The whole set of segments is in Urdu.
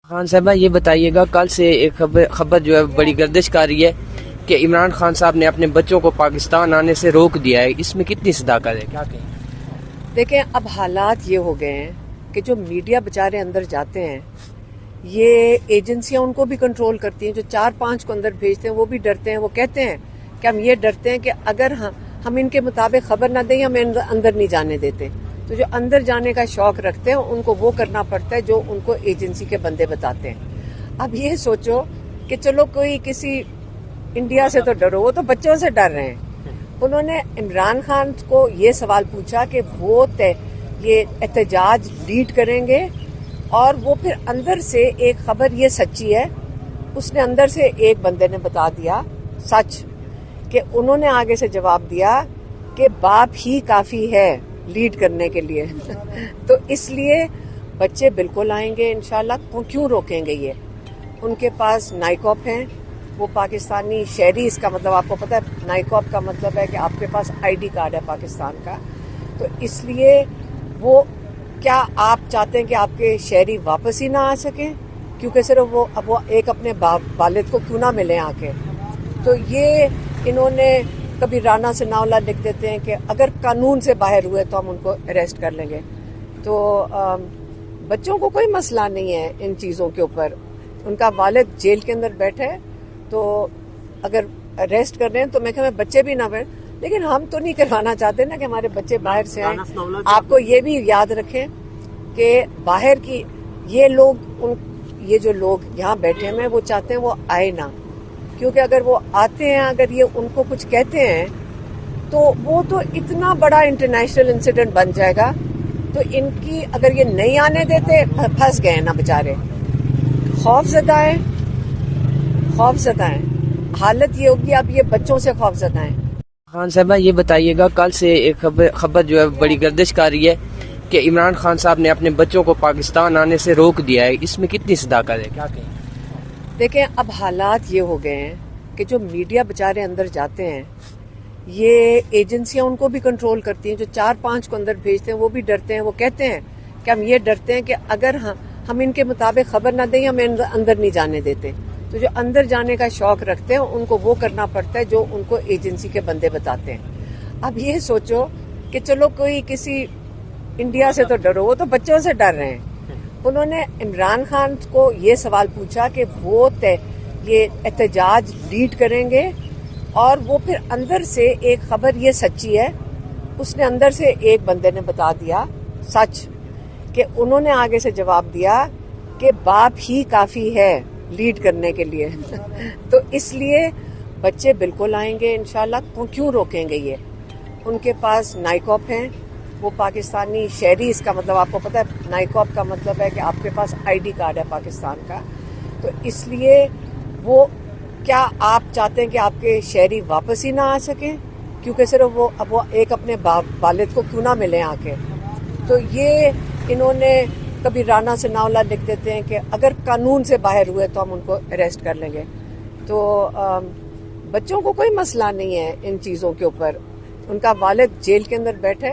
خان صاحبہ یہ بتائیے گا، کل سے ایک خبر جو ہے بڑی گردش کر رہی ہے کہ عمران خان صاحب نے اپنے بچوں کو پاکستان آنے سے روک دیا ہے، اس میں کتنی صداقت ہے، کیا کہیں؟ دیکھیں اب حالات یہ ہو گئے ہیں کہ جو میڈیا بچارے اندر جاتے ہیں یہ ایجنسیاں ان کو بھی کنٹرول کرتی ہیں، جو 4-5 کو اندر بھیجتے ہیں وہ بھی ڈرتے ہیں، وہ کہتے ہیں کہ ہم یہ ڈرتے ہیں کہ اگر ہم ان کے مطابق خبر نہ دیں ہمیں اندر نہیں جانے دیتے، تو جو اندر جانے کا شوق رکھتے ہیں ان کو وہ کرنا پڑتا ہے جو ان کو ایجنسی کے بندے بتاتے ہیں۔ اب یہ سوچو کہ چلو کوئی کسی انڈیا سے تو ڈرو، وہ تو بچوں سے ڈر رہے ہیں۔ انہوں نے عمران خان کو یہ سوال پوچھا کہ وہ یہ احتجاج لیڈ کریں گے، اور وہ پھر اندر سے ایک خبر یہ سچی ہے، اس نے اندر سے ایک بندے نے بتا دیا سچ کہ انہوں نے آگے سے جواب دیا کہ باپ ہی کافی ہے لیڈ کرنے کے لیے تو اس لیے بچے بالکل آئیں گے انشاءاللہ۔ کیوں روکیں گے؟ یہ ان کے پاس نائکاپ ہیں، وہ پاکستانی شہری، اس کا مطلب آپ کو پتا ہے نائکاپ کا مطلب ہے کہ آپ کے پاس آئی ڈی کارڈ ہے پاکستان کا، تو اس لیے وہ کیا آپ چاہتے ہیں کہ آپ کے شہری واپس ہی نہ آ سکیں؟ کیونکہ صرف وہ ایک اپنے والد کو کیوں نہ ملیں آ کے؟ تو یہ انہوں نے کبھی رانا ثناءاللہ لکھ دیتے ہیں کہ اگر قانون سے باہر ہوئے تو ہم ان کو اریسٹ کر لیں گے۔ تو بچوں کو کوئی مسئلہ نہیں ہے ان چیزوں کے اوپر، ان کا والد جیل کے اندر بیٹھے تو اگر اریسٹ کر رہے ہیں تو میں کہ بچے بھی نہ بیٹھ، لیکن ہم تو نہیں کروانا چاہتے نا کہ ہمارے بچے باہر سے آئیں۔ آپ کو یہ بھی یاد رکھیں کہ باہر کی یہ جو لوگ یہاں بیٹھے ہیں وہ چاہتے ہیں وہ آئے نہ، کیونکہ اگر وہ آتے ہیں، اگر یہ ان کو کچھ کہتے ہیں تو وہ تو اتنا بڑا انٹرنیشنل انسیڈنٹ بن جائے گا، تو ان کی اگر یہ نہیں آنے دیتے پھنس گئے نا بےچارے، خوف زدہ ہیں۔ حالت یہ ہوگی اب یہ بچوں سے خوف زدہ ہیں۔ خان صاحبہ یہ بتائیے گا، کل سے ایک خبر جو ہے بڑی گردش کر رہی ہے کہ عمران خان صاحب نے اپنے بچوں کو پاکستان آنے سے روک دیا ہے، اس میں کتنی صداقت ہے، کیا کہیں؟ دیکھیں اب حالات یہ ہو گئے ہیں کہ جو میڈیا بچارے اندر جاتے ہیں یہ ایجنسیاں ان کو بھی کنٹرول کرتی ہیں، جو 4-5 کو اندر بھیجتے ہیں وہ بھی ڈرتے ہیں، وہ کہتے ہیں کہ ہم یہ ڈرتے ہیں کہ اگر ہم ان کے مطابق خبر نہ دیں ہمیں اندر نہیں جانے دیتے، تو جو اندر جانے کا شوق رکھتے ہیں ان کو وہ کرنا پڑتا ہے جو ان کو ایجنسی کے بندے بتاتے ہیں۔ اب یہ سوچو کہ چلو کوئی کسی انڈیا سے تو ڈرو، وہ تو بچوں سے ڈر رہے ہیں۔ انہوں نے عمران خان کو یہ سوال پوچھا کہ وہ یہ احتجاج لیڈ کریں گے، اور وہ پھر اندر سے ایک خبر یہ سچی ہے، اس نے اندر سے ایک بندے نے بتا دیا سچ کہ انہوں نے آگے سے جواب دیا کہ باپ ہی کافی ہے لیڈ کرنے کے لیے تو اس لیے بچے بالکل آئیں گے انشاءاللہ۔ کیوں روکیں گے؟ یہ ان کے پاس نائکاپ ہیں، وہ پاکستانی شہری، اس کا مطلب آپ کو پتا ہے نائکاپ کا مطلب ہے کہ آپ کے پاس آئی ڈی کارڈ ہے پاکستان کا، تو اس لیے وہ کیا آپ چاہتے ہیں کہ آپ کے شہری واپس ہی نہ آ سکیں؟ کیونکہ صرف وہ ایک اپنے والد کو کیوں نہ ملیں آ کے؟ تو یہ انہوں نے کبھی رانا ثناءاللہ لکھ دیتے ہیں کہ اگر قانون سے باہر ہوئے تو ہم ان کو اریسٹ کر لیں گے۔ تو بچوں کو کوئی مسئلہ نہیں ہے ان چیزوں کے اوپر، ان کا والد جیل کے اندر بیٹھے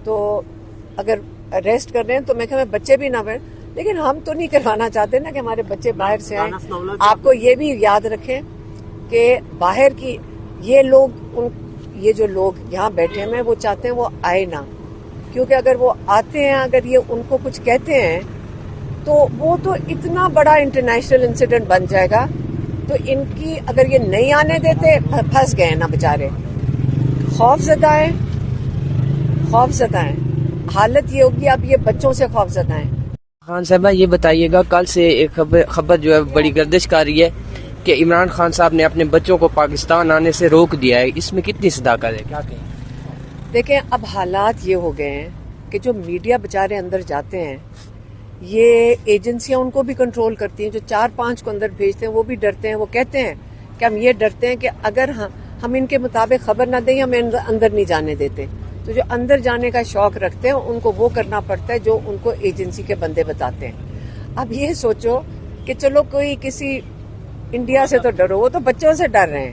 تو اگر اریسٹ کر رہے ہیں تو میں کہ بچے بھی نہ بیٹھ، لیکن ہم تو نہیں کروانا چاہتے نا کہ ہمارے بچے باہر سے آئیں۔ آپ کو یہ بھی یاد رکھیں کہ باہر کی یہ جو لوگ یہاں بیٹھے ہیں وہ چاہتے ہیں وہ آئے نہ، کیونکہ اگر وہ آتے ہیں، اگر یہ ان کو کچھ کہتے ہیں تو وہ تو اتنا بڑا انٹرنیشنل انسیڈنٹ بن جائے گا، تو ان کی اگر یہ نہیں آنے دیتے پھنس گئے نا بےچارے، خوف زدہ ہیں۔ حالت یہ ہوگی اب یہ بچوں سے خوف زدہ ہیں۔ خان صاحبہ یہ بتائیے گا، کل سے ایک خبر جو ہے بڑی گردش کر رہی ہے کہ عمران خان صاحب نے اپنے بچوں کو پاکستان آنے سے روک دیا ہے، اس میں کتنی صداقت ہے، کیا کہیں؟ دیکھیں اب حالات یہ ہو گئے ہیں کہ جو میڈیا بچارے اندر جاتے ہیں یہ ایجنسیاں ان کو بھی کنٹرول کرتی ہیں، جو 4-5 کو اندر بھیجتے ہیں وہ بھی ڈرتے ہیں، وہ کہتے ہیں کہ ہم یہ ڈرتے ہیں کہ اگر ہم ان کے مطابق خبر نہ دیں ہمیں اندر نہیں جانے دیتے، تو جو اندر جانے کا شوق رکھتے ہیں ان کو وہ کرنا پڑتا ہے جو ان کو ایجنسی کے بندے بتاتے ہیں۔ اب یہ سوچو کہ چلو کوئی کسی انڈیا سے تو ڈرو، وہ تو بچوں سے ڈر رہے ہیں۔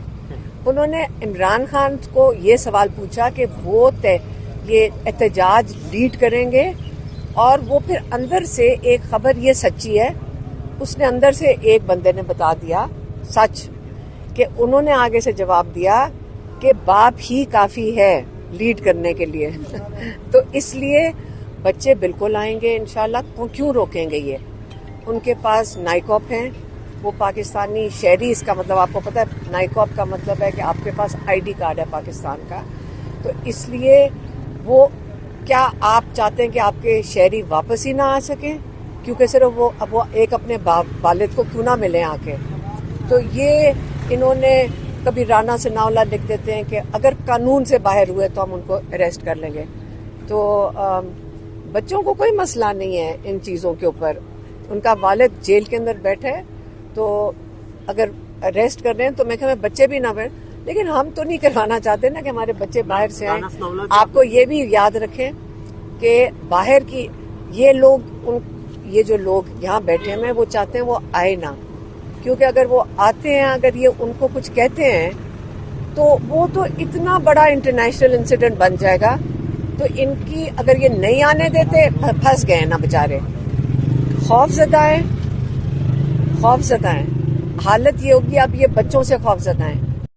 انہوں نے عمران خان کو یہ سوال پوچھا کہ وہ یہ احتجاج لیڈ کریں گے، اور وہ پھر اندر سے ایک خبر یہ سچی ہے، اس نے اندر سے ایک بندے نے بتا دیا سچ کہ انہوں نے آگے سے جواب دیا کہ باپ ہی کافی ہے لیڈ کرنے کے لیے تو اس لیے بچے بالکل آئیں گے انشاءاللہ. کیوں روکیں گے؟ یہ ان کے پاس نائکاپ ہیں, وہ پاکستانی شہری, اس کا مطلب آپ کو پتا ہے نائکاپ کا مطلب ہے کہ آپ کے پاس آئی ڈی کارڈ ہے پاکستان کا. تو اس لیے وہ کیا آپ چاہتے ہیں کہ آپ کے شہری واپس ہی نہ آ سکیں کیونکہ صرف وہ ایک اپنے والد کو کیوں نہ ملیں آ کے؟ تو یہ انہوں نے کبھی رانا ثناءاللہ لکھ دیتے ہیں کہ اگر قانون سے باہر ہوئے تو ہم ان کو اریسٹ کر لیں گے. تو بچوں کو کوئی مسئلہ نہیں ہے ان چیزوں کے اوپر. ان کا والد جیل کے اندر بیٹھا ہے تو اگر اریسٹ کر رہے ہیں تو میں کہ بچے بھی نہ بیٹھ, لیکن ہم تو نہیں کروانا چاہتے نا کہ ہمارے بچے باہر سے آئیں. آپ کو یہ بھی یاد رکھیں کہ باہر کی یہ جو لوگ یہاں بیٹھے ہیں وہ چاہتے ہیں وہ آئے نہ, کیونکہ اگر وہ آتے ہیں, اگر یہ ان کو کچھ کہتے ہیں تو وہ تو اتنا بڑا انٹرنیشنل انسیڈنٹ بن جائے گا. تو ان کی اگر یہ نہیں آنے دیتے پھنس گئے نا بےچارے, خوف زدہ ہیں. حالت یہ ہوگی اب یہ بچوں سے خوف زدہ ہیں.